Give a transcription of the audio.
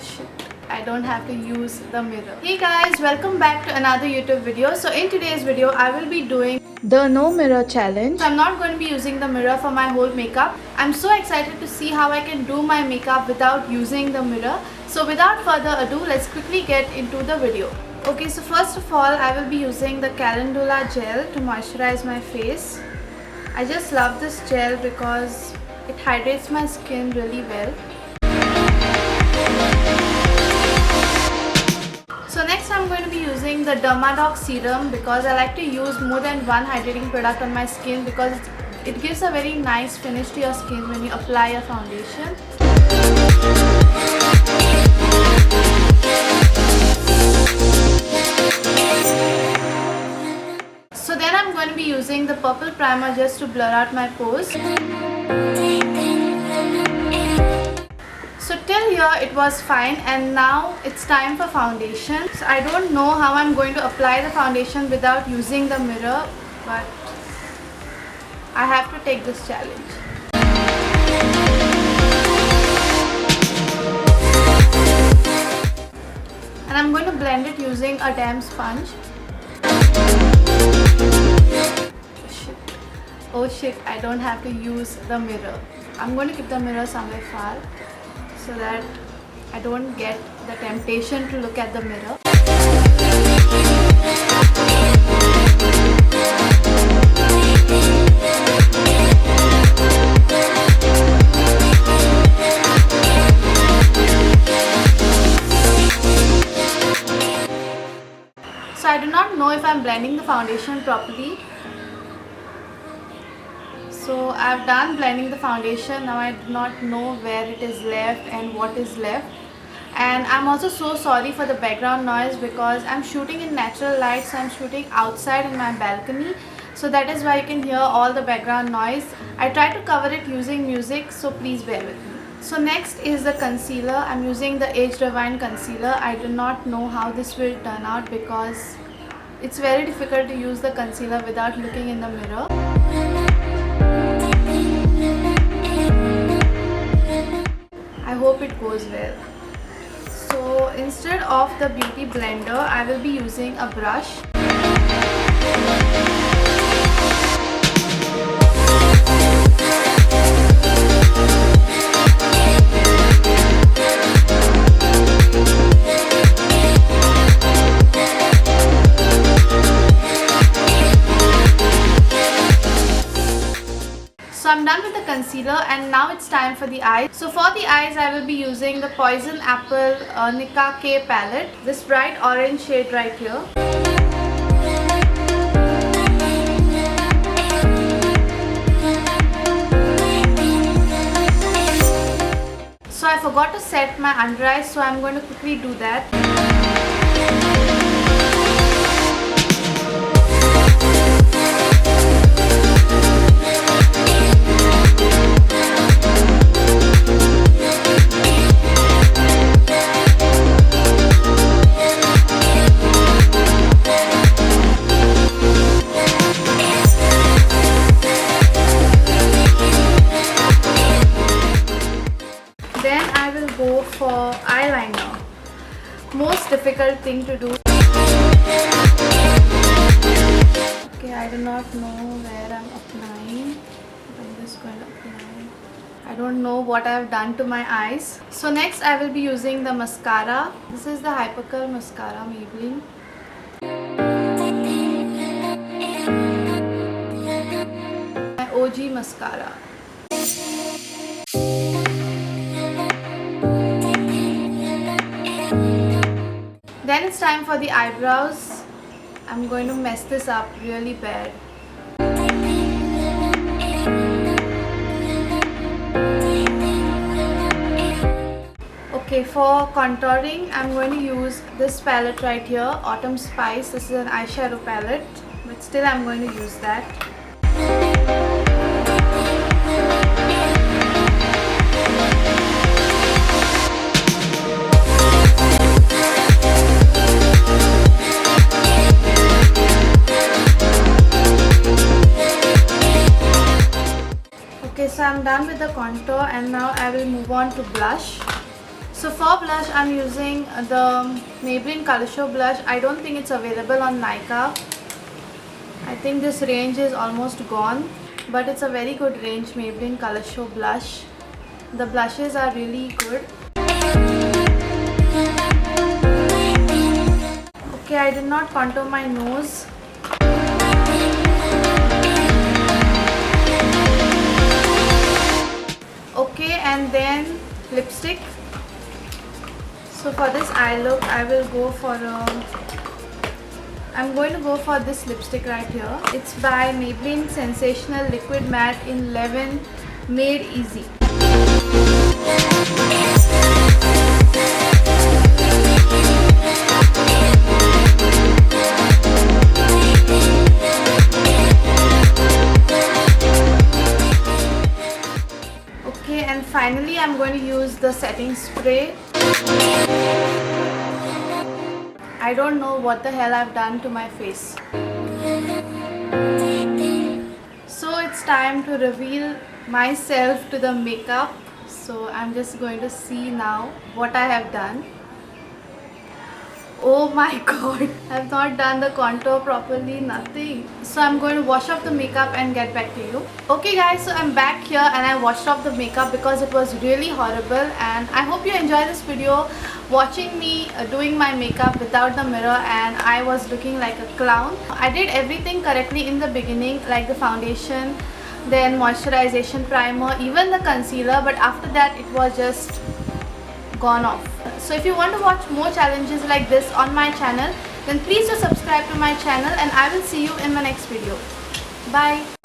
Shit, I don't have to use the mirror. Hey guys, welcome back to another YouTube video. So in today's video I will be doing the no mirror challenge. So I'm not going to be using the mirror for my whole makeup. I'm so excited to see how I can do my makeup without using the mirror. So without further ado, let's quickly get into the video. Okay, so first of all I will be using the Calendula gel to moisturize my face. I just love this gel because it hydrates my skin really well. So next I'm going to be using the Dermadoc serum because I like to use more than one hydrating product on my skin because it gives a very nice finish to your skin when you apply a foundation. So then I'm going to be using the purple primer just to blur out my pores. So till here it was fine, and now it's time for foundation. So I don't know how I'm going to apply the foundation without using the mirror, but I have to take this challenge. And I'm going to blend it using a damp sponge. Oh shit, I don't have to use the mirror. I'm going to keep the mirror somewhere far so that I don't get the temptation to look at the mirror. So I do not know if I'm blending the foundation properly. So I've done blending the foundation. Now I do not know where it is left and what is left. And I'm also so sorry for the background noise because I'm shooting in natural light. So I'm shooting outside in my balcony. So that is why you can hear all the background noise. I try to cover it using music, so please bear with me. So next is the concealer. I'm using the Age Divine concealer. I do not know how this will turn out because it's very difficult to use the concealer without looking in the mirror. I hope it goes well. So instead of the beauty blender, I will be using a brush. So I'm done with the concealer and now it's time for the eyes. So for the eyes I will be using the Poison Apple Nicka K palette. This bright orange shade right here. So I forgot to set my under eyes, so I'm going to quickly do that. Then I will go for eyeliner. Most difficult thing to do. Okay, I do not know where I'm applying. I'm just going to apply. I don't know what I have done to my eyes. So next I will be using the mascara. This is the Hypercurl mascara, Maybelline. My OG mascara. Then it's time for the eyebrows. I'm going to mess this up really bad. Okay, for contouring, I'm going to use this palette right here, Autumn Spice. This is an eyeshadow palette, but still I'm going to use that. Okay, so I'm done with the contour and now I will move on to blush. So for blush, I'm using the Maybelline Color Show blush. I don't think it's available on Nykaa. I think this range is almost gone, but it's a very good range, Maybelline Color Show blush. The blushes are really good. Okay, I did not contour my nose. Okay, and then lipstick. So for this eye look, I'm going to go for this lipstick right here. It's by Maybelline Sensational Liquid Matte in 11 Made Easy. Okay, and finally I'm going to use the setting spray. I don't know what the hell I've done to my face. So it's time to reveal myself to the makeup. So I'm just going to see now what I have done. Oh my god, I've not done the contour properly, nothing. So I'm going to wash off the makeup and get back to you. Okay guys, so I'm back here and I washed off the makeup because it was really horrible, and I hope you enjoyed this video watching me doing my makeup without the mirror, and I was looking like a clown. I did everything correctly in the beginning, like the foundation, then moisturization, primer, even the concealer, but after that it was just gone off. So if you want to watch more challenges like this on my channel, then please do subscribe to my channel, and I will see you in my next video. Bye.